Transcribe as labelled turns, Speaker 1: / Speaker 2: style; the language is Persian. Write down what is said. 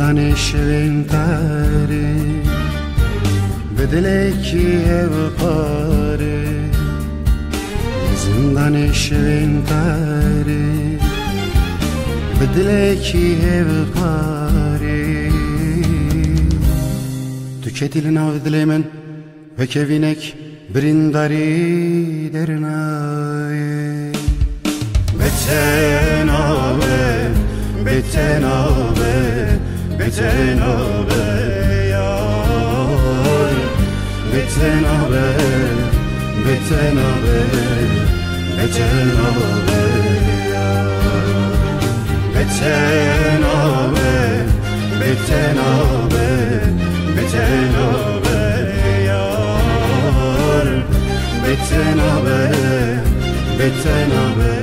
Speaker 1: زندان شوین قره به دلکی هو پاره زندان شوین قره به دلکی هو پاره تو که دل ناو دل من و که وینک برینداری درنای بتنابه بتنابه بتنابه یار بتنابه بتنابه بتنابه یار بتنابه بتنابه بتنابه یار بتنابه بتنابه